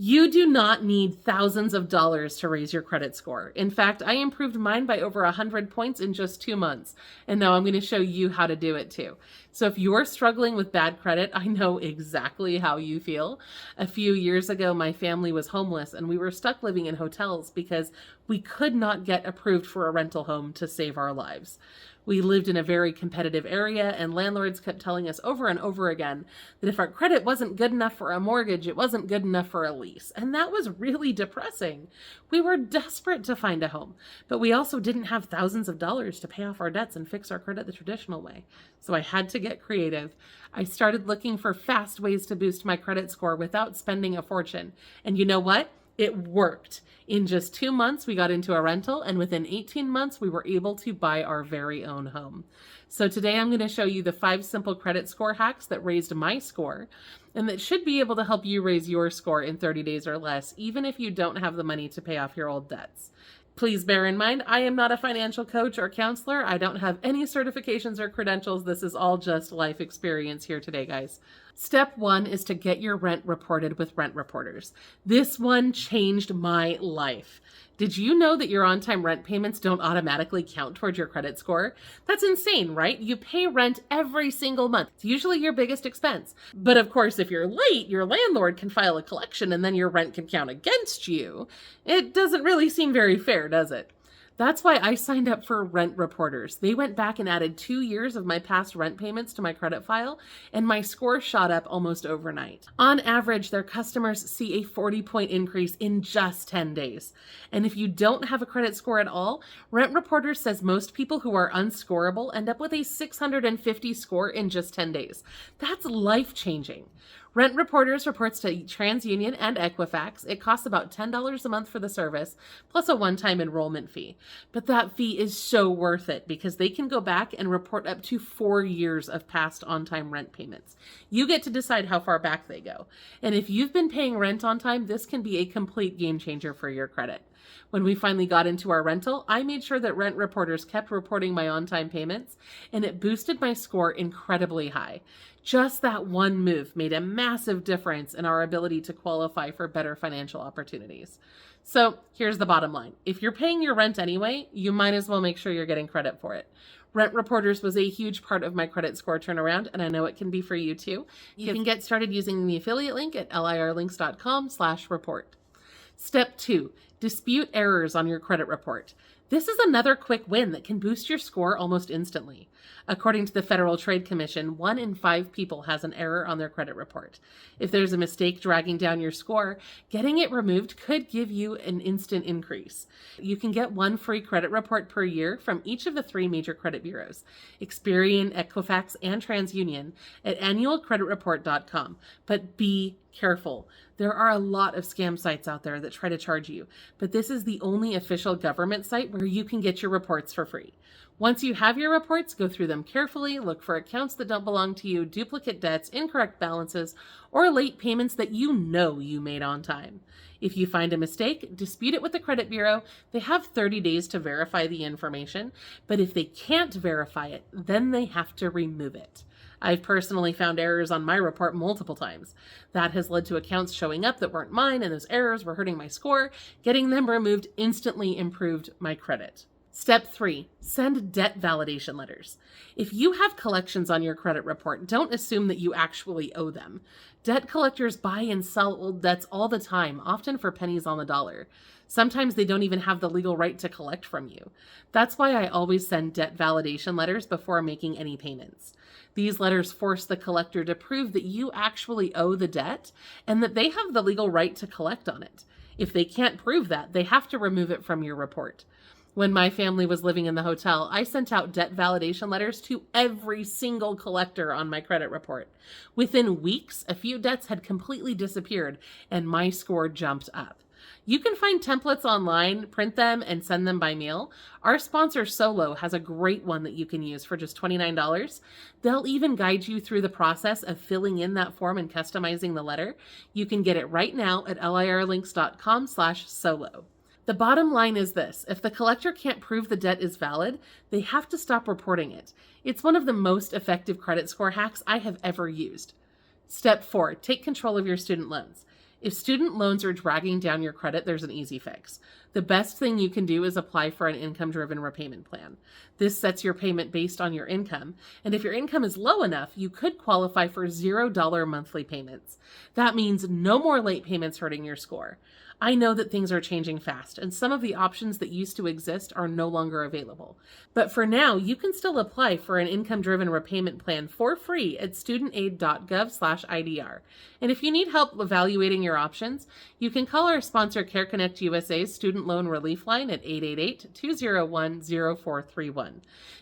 You do not need thousands of dollars to raise your credit score. In fact, I improved mine by over 100 points in just 2 months. And now I'm going to show you how to do it too. So if you're struggling with bad credit, I know exactly how you feel. A few years ago, my family was homeless and we were stuck living in hotels because we could not get approved for a rental home to save our lives. We lived in a very competitive area, and landlords kept telling us over and over again that if our credit wasn't good enough for a mortgage, it wasn't good enough for a lease. And that was really depressing. We were desperate to find a home, but we also didn't have thousands of dollars to pay off our debts and fix our credit the traditional way. So I had to get creative. I started looking for fast ways to boost my credit score without spending a fortune. And you know what? It worked. In just 2 months, we got into a rental, and within 18 months, we were able to buy our very own home. So today I'm going to show you the 5 simple credit score hacks that raised my score, and that should be able to help you raise your score in 30 days or less, even if you don't have the money to pay off your old debts. Please bear in mind, I am not a financial coach or counselor. I don't have any certifications or credentials. This is all just life experience here today, guys. Step 1 is to get your rent reported with RentReporters. This one changed my life. Did you know that your on-time rent payments don't automatically count towards your credit score? That's insane, right? You pay rent every single month. It's usually your biggest expense. But of course, if you're late, your landlord can file a collection and then your rent can count against you. It doesn't really seem very fair, does it? That's why I signed up for RentReporters. They went back and added 2 years of my past rent payments to my credit file, and my score shot up almost overnight. On average, their customers see a 40-point increase in just 10 days. And if you don't have a credit score at all, RentReporters says most people who are unscorable end up with a 650 score in just 10 days. That's life-changing. RentReporters reports to TransUnion and Equifax. It costs about $10 a month for the service, plus a one-time enrollment fee. But that fee is so worth it because they can go back and report up to 4 years of past on-time rent payments. You get to decide how far back they go. And if you've been paying rent on time, this can be a complete game changer for your credit. When we finally got into our rental, I made sure that RentReporters kept reporting my on-time payments, and it boosted my score incredibly high. Just that one move made a massive difference in our ability to qualify for better financial opportunities. So here's the bottom line. If you're paying your rent anyway, you might as well make sure you're getting credit for it. RentReporters was a huge part of my credit score turnaround, and I know it can be for you too. You can get started using the affiliate link at lirlinks.com/report. Step 2, dispute errors on your credit report. This is another quick win that can boost your score almost instantly. According to the Federal Trade Commission, 1 in 5 people has an error on their credit report. If there's a mistake dragging down your score, getting it removed could give you an instant increase. You can get 1 free credit report per year from each of the 3 major credit bureaus, Experian, Equifax, and TransUnion, at annualcreditreport.com. But be careful. There are a lot of scam sites out there that try to charge you, but this is the only official government site where you can get your reports for free. Once you have your reports, go through them carefully, look for accounts that don't belong to you, duplicate debts, incorrect balances, or late payments that you know you made on time. If you find a mistake, dispute it with the credit bureau. They have 30 days to verify the information, but if they can't verify it, then they have to remove it. I've personally found errors on my report multiple times. That has led to accounts showing up that weren't mine, and those errors were hurting my score. Getting them removed instantly improved my credit. Step 3, send debt validation letters. If you have collections on your credit report, don't assume that you actually owe them. Debt collectors buy and sell old debts all the time, often for pennies on the dollar. Sometimes they don't even have the legal right to collect from you. That's why I always send debt validation letters before making any payments. These letters force the collector to prove that you actually owe the debt and that they have the legal right to collect on it. If they can't prove that, they have to remove it from your report. When my family was living in the hotel, I sent out debt validation letters to every single collector on my credit report. Within weeks, a few debts had completely disappeared and my score jumped up. You can find templates online, print them, and send them by mail. Our sponsor, Solo, has a great one that you can use for just $29. They'll even guide you through the process of filling in that form and customizing the letter. You can get it right now at lirlinks.com/solo. The bottom line is this: if the collector can't prove the debt is valid, they have to stop reporting it. It's one of the most effective credit score hacks I have ever used. Step 4, take control of your student loans. If student loans are dragging down your credit, there's an easy fix. The best thing you can do is apply for an income-driven repayment plan. This sets your payment based on your income, and if your income is low enough, you could qualify for $0 monthly payments. That means no more late payments hurting your score. I know that things are changing fast, and some of the options that used to exist are no longer available. But for now, you can still apply for an income-driven repayment plan for free at studentaid.gov/IDR. And if you need help evaluating your options, you can call our sponsor CareConnect USA's Student Loan Relief Line at 888-201-0431.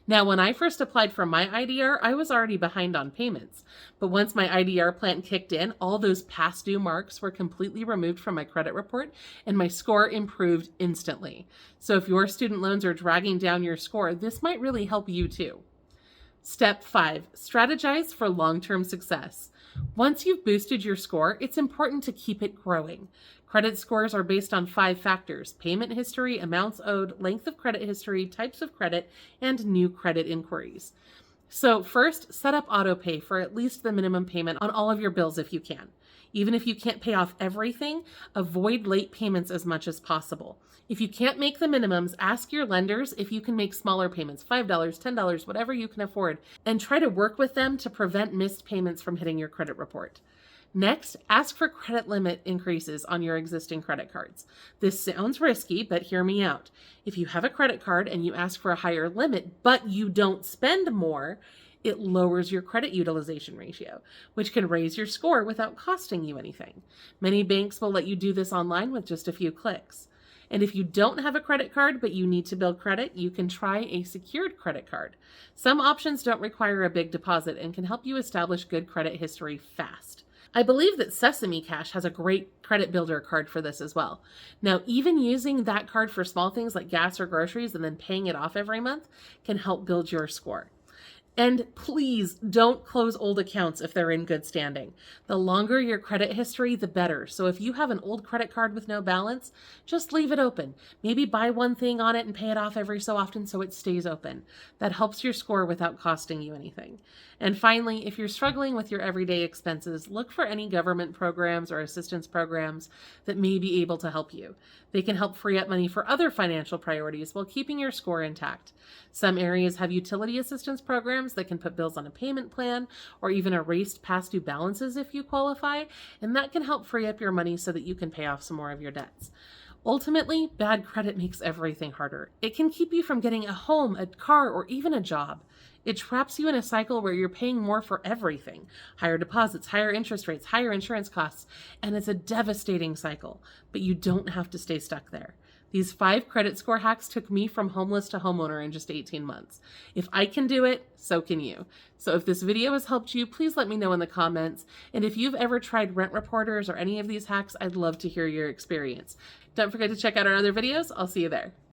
Now, when I first applied for my IDR, I was already behind on payments. But once my IDR plan kicked in, all those past due marks were completely removed from my credit report, and my score improved instantly. So if your student loans are dragging down your score, this might really help you too. Step 5, strategize for long-term success. Once you've boosted your score, it's important to keep it growing. Credit scores are based on 5 factors: payment history, amounts owed, length of credit history, types of credit, and new credit inquiries. So first, set up autopay for at least the minimum payment on all of your bills if you can. Even if you can't pay off everything, avoid late payments as much as possible. If you can't make the minimums, ask your lenders if you can make smaller payments, $5, $10, whatever you can afford, and try to work with them to prevent missed payments from hitting your credit report. Next, ask for credit limit increases on your existing credit cards. This sounds risky, but hear me out. If you have a credit card and you ask for a higher limit, but you don't spend more, it lowers your credit utilization ratio, which can raise your score without costing you anything. Many banks will let you do this online with just a few clicks. And if you don't have a credit card but you need to build credit, you can try a secured credit card. Some options don't require a big deposit and can help you establish good credit history fast. I believe that Sesame Cash has a great credit builder card for this as well. Now, even using that card for small things like gas or groceries and then paying it off every month can help build your score. And please don't close old accounts if they're in good standing. The longer your credit history, the better. So if you have an old credit card with no balance, just leave it open. Maybe buy one thing on it and pay it off every so often so it stays open. That helps your score without costing you anything. And finally, if you're struggling with your everyday expenses, look for any government programs or assistance programs that may be able to help you. They can help free up money for other financial priorities while keeping your score intact. Some areas have utility assistance programs that can put bills on a payment plan or even erase past due balances if you qualify, and that can help free up your money so that you can pay off some more of your debts. Ultimately, bad credit makes everything harder. It can keep you from getting a home, a car, or even a job. It traps you in a cycle where you're paying more for everything. Higher deposits, higher interest rates, higher insurance costs, and it's a devastating cycle, but you don't have to stay stuck there. These 5 credit score hacks took me from homeless to homeowner in just 18 months. If I can do it, so can you. So if this video has helped you, please let me know in the comments. And if you've ever tried Rent Reporters or any of these hacks, I'd love to hear your experience. Don't forget to check out our other videos. I'll see you there.